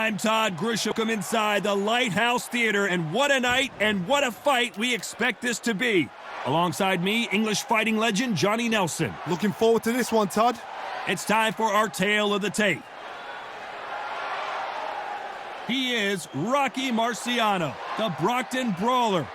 I'm Todd Grisham. Welcome inside the Lighthouse Theater, and what a night and what a fight we expect this to be. Alongside me, English fighting legend Johnny Nelson. Looking forward to this one, Todd. It's time for our tale of the tape. He is Rocky Marciano, the Brockton Brawler.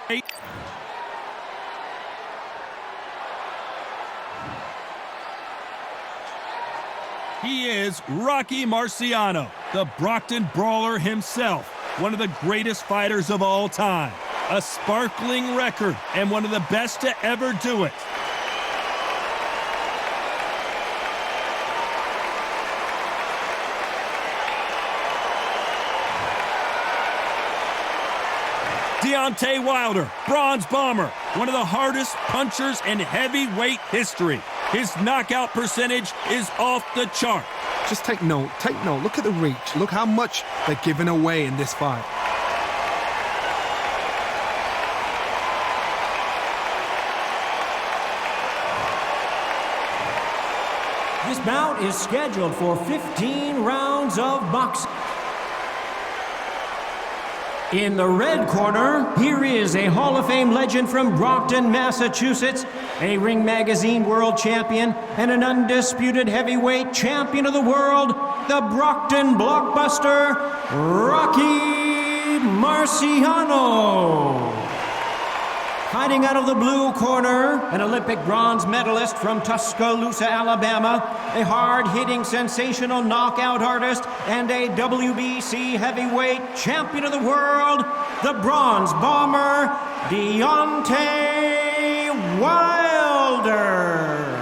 He is Rocky Marciano, the Brockton Brawler himself, one of the greatest fighters of all time. A sparkling record and one of the best to ever do it. Deontay Wilder, bronze bomber, one of the hardest punchers in heavyweight history. His knockout percentage is off the chart. Just take note. Look at the reach. Look how much they're giving away in this fight. This bout is scheduled for 15 rounds of boxing. In the red corner, here is a Hall of Fame legend from Brockton, Massachusetts, a Ring Magazine world champion, and an undisputed heavyweight champion of the world, the Brockton blockbuster, Rocky Marciano. Fighting out of the blue corner, an Olympic bronze medalist from Tuscaloosa, Alabama, a hard-hitting, sensational knockout artist, and a WBC heavyweight champion of the world, the bronze bomber, Deontay Wilder.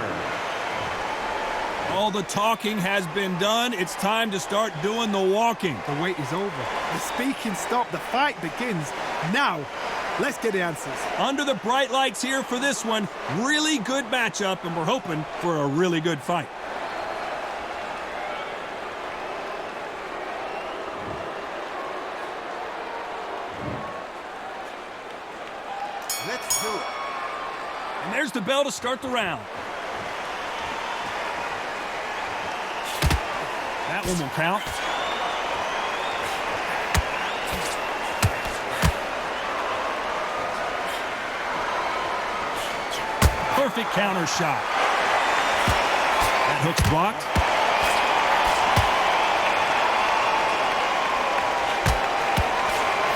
All the talking has been done. It's time to start doing the walking. The wait is over. The speaking stopped. The fight begins now. Let's get the answers. Under the bright lights here for this one. Really good matchup, and we're hoping for a really good fight. Let's do it. And there's the bell to start the round. That one will count. Perfect counter shot. That hook's blocked.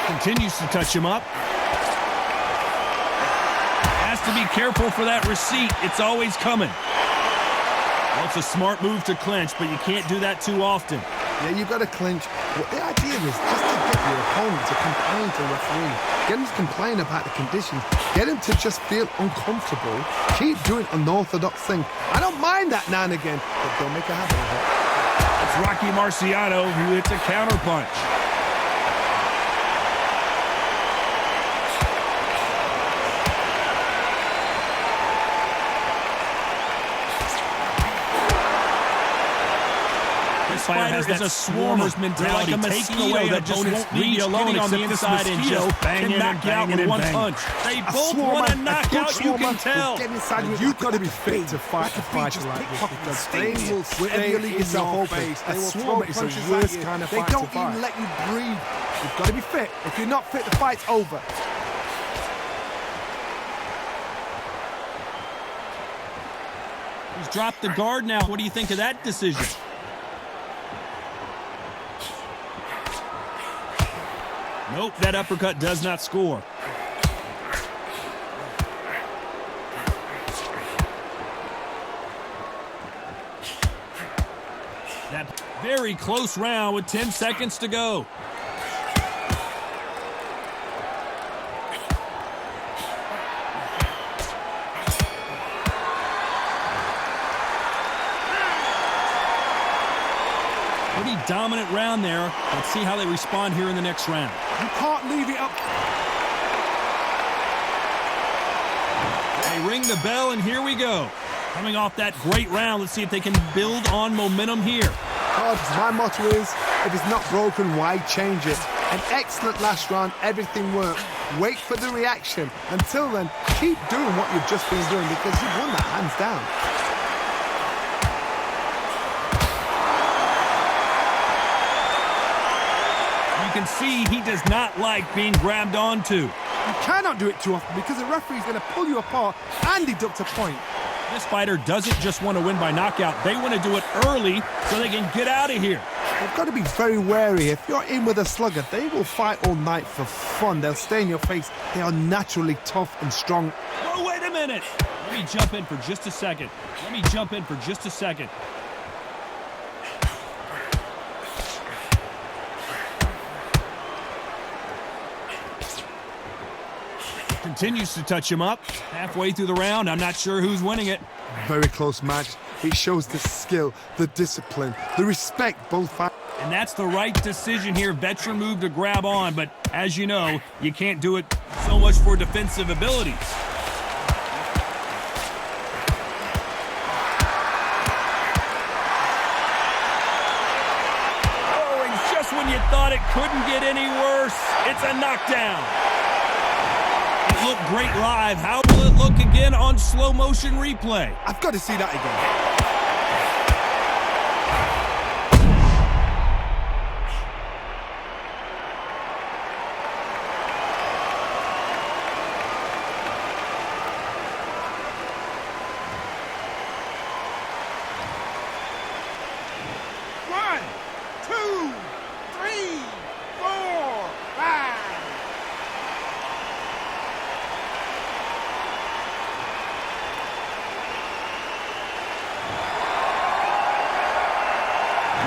Continues to touch him up. Has to be careful for that receipt. It's always coming. Well, it's a smart move to clinch, but you can't do that too often. Yeah, you've got to clinch. Well, the idea is just to get your opponent to complain to the referee. Get him to complain about the conditions. Get him to just feel uncomfortable. Keep doing an unorthodox thing. I don't mind that now and again, but don't make a habit of it. It's Rocky Marciano who hits a counter punch. This fighter has a swarmer's mentality, like a mosquito that just won't leave you alone on the inside and just can knock you out with one punch. They both want to knock out, you can tell. You've got to be fit to fight a fighter like this, because they will leave yourself open. A swarmer is the worst kind of fight to fight. They don't even let you breathe. You've got to be fit. If you're not fit, the fight's over. He's dropped the guard now. What do you think of that decision? Nope, that uppercut does not score. That very close round with 10 seconds to go. Pretty dominant round there. Let's see how they respond here in the next round. You can't leave it up. They ring the bell, and here we go. Coming off that great round, let's see if they can build on momentum here. My motto is, if it's not broken, why change it? An excellent last round, everything worked. Wait for the reaction. Until then, keep doing what you've just been doing, because you've won that hands down. can see he does not like being grabbed onto. You cannot do it too often because the referee's going to pull you apart and deduct a point. This fighter doesn't just want to win by knockout. They want to do it early so they can get out of here. You've got to be very wary. If you're in with a slugger, they will fight all night for fun. They'll stay in your face. They are naturally tough and strong. Oh, wait a minute. Let me jump in for just a second. Continues to touch him up. Halfway through the round, I'm not sure who's winning it. Very close match. It shows the skill, the discipline, the respect both fighters. And that's the right decision here. Veteran move to grab on, but as you know, you can't do it so much for defensive abilities. Oh, and just when you thought it couldn't get any worse, it's a knockdown. It looked great live. How will it look again on slow motion replay? I've got to see that again.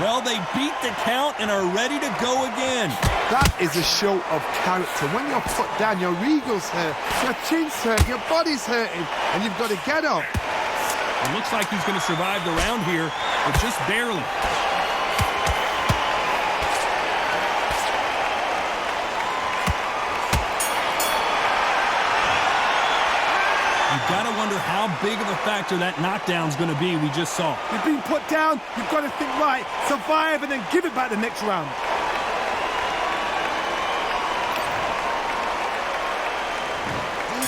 Well, they beat the count and are ready to go again. That is a show of character. When you're put down, your ego's hurt, your chin's hurt, your body's hurting, and you've got to get up. It looks like he's going to survive the round here, but just barely. You've got to wonder how big of a factor that knockdown's going to be we just saw. You've been put down, you've got to think right, survive, and then give it back the next round.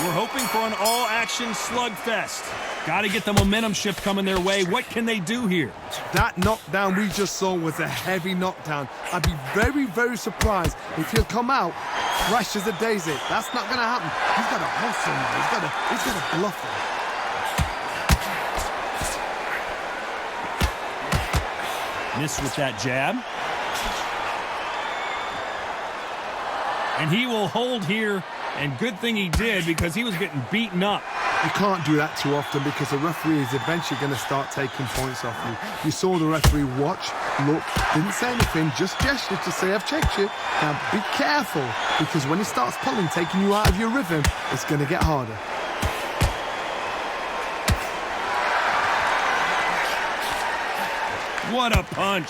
We're hoping for an all-action slugfest. Got to get the momentum shift coming their way. What can they do here? That knockdown we just saw was a heavy knockdown. I'd be very, very surprised if he'll come out fresh as a daisy. That's not going to happen. He's got to hustle now. He's got to bluff him. Miss with that jab. And he will hold here. And good thing he did because he was getting beaten up. You can't do that too often because the referee is eventually going to start taking points off you. You saw the referee watch, look, didn't say anything, just gestured to say, I've checked you. Now be careful because when he starts pulling, taking you out of your rhythm, it's going to get harder. What a punch.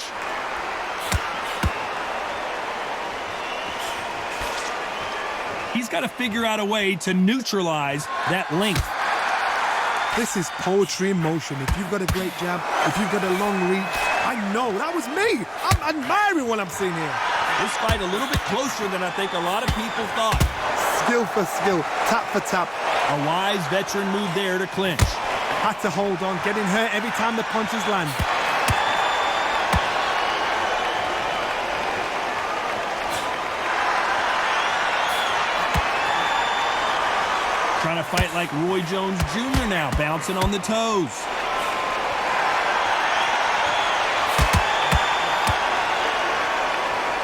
He's got to figure out a way to neutralize that length. This is poetry in motion. If you've got a great jab, if you've got a long reach, I know, that was me. I'm admiring what I'm seeing here. This fight a little bit closer than I think a lot of people thought. Skill for skill, tap for tap. A wise veteran move there to clinch. Had to hold on, getting hurt every time the punches land. Trying to fight like Roy Jones Jr. now, bouncing on the toes.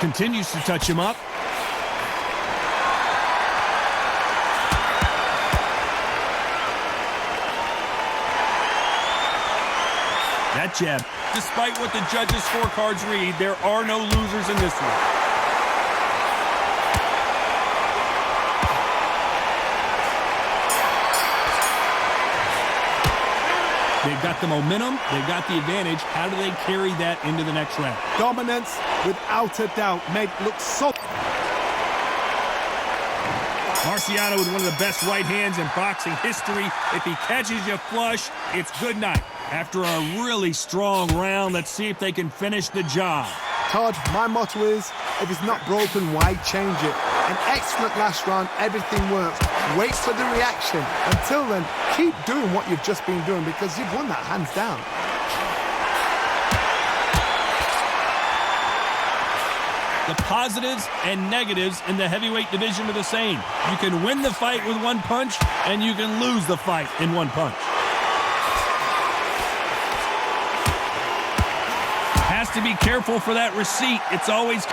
Continues to touch him up. That jab. Despite what the judges' scorecards read, there are no losers in this one. They've got the momentum, they've got the advantage. How do they carry that into the next round? Dominance, without a doubt, made look so... Marciano with one of the best right hands in boxing history. If he catches you flush, it's good night. After a really strong round, let's see if they can finish the job. Todd, my motto is, if it's not broken, why change it? An excellent last round, everything works. Wait for the reaction. Until then, keep doing what you've just been doing because you've won that hands down. The positives and negatives in the heavyweight division are the same. You can win the fight with one punch, and you can lose the fight in one punch. Has to be careful for that receipt. It's always...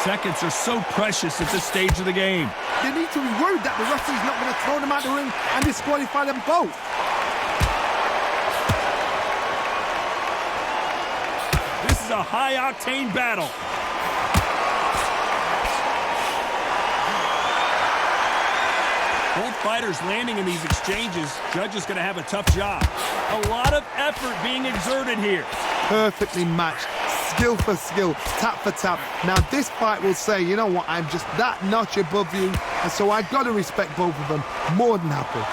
Seconds are so precious at this stage of the game. They need to be worried that the referee's not going to throw them out the ring and disqualify them both. This is a high-octane battle. Both fighters landing in these exchanges. Judge is going to have a tough job. A lot of effort being exerted here. Perfectly matched. Skill for skill, tap for tap. Now this fight will say, you know what, I'm just that notch above you, and so I've got to respect both of them. More than happy.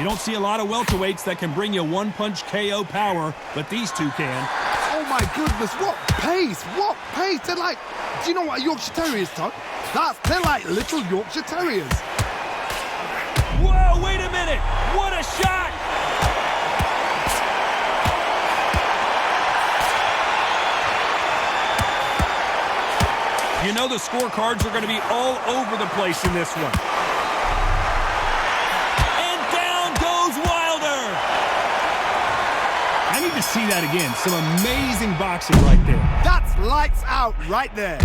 You don't see a lot of welterweights that can bring you one-punch KO power, but these two can. Oh my goodness, what pace, what pace. They're like, do you know what a Yorkshire Terrier is, Todd? They're like little Yorkshire Terriers. Whoa, wait a minute! What a shot! You know the scorecards are going to be all over the place in this one. And down goes Wilder! I need to see that again. Some amazing boxing right there. That's lights out right there.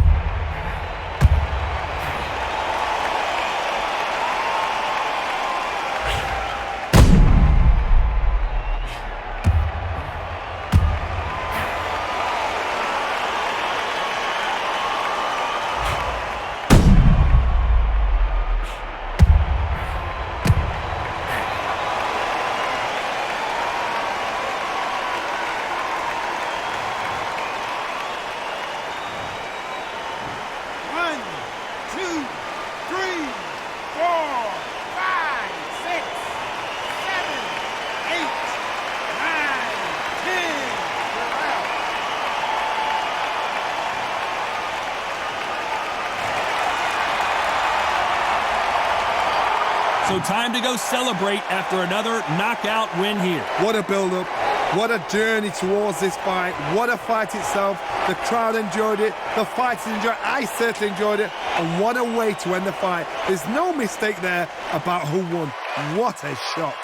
So time to go celebrate after another knockout win here. What a build-up. What a journey towards this fight. What a fight itself. The crowd enjoyed it. The fighters enjoyed it. I certainly enjoyed it. And what a way to end the fight. There's no mistake there about who won. What a shot.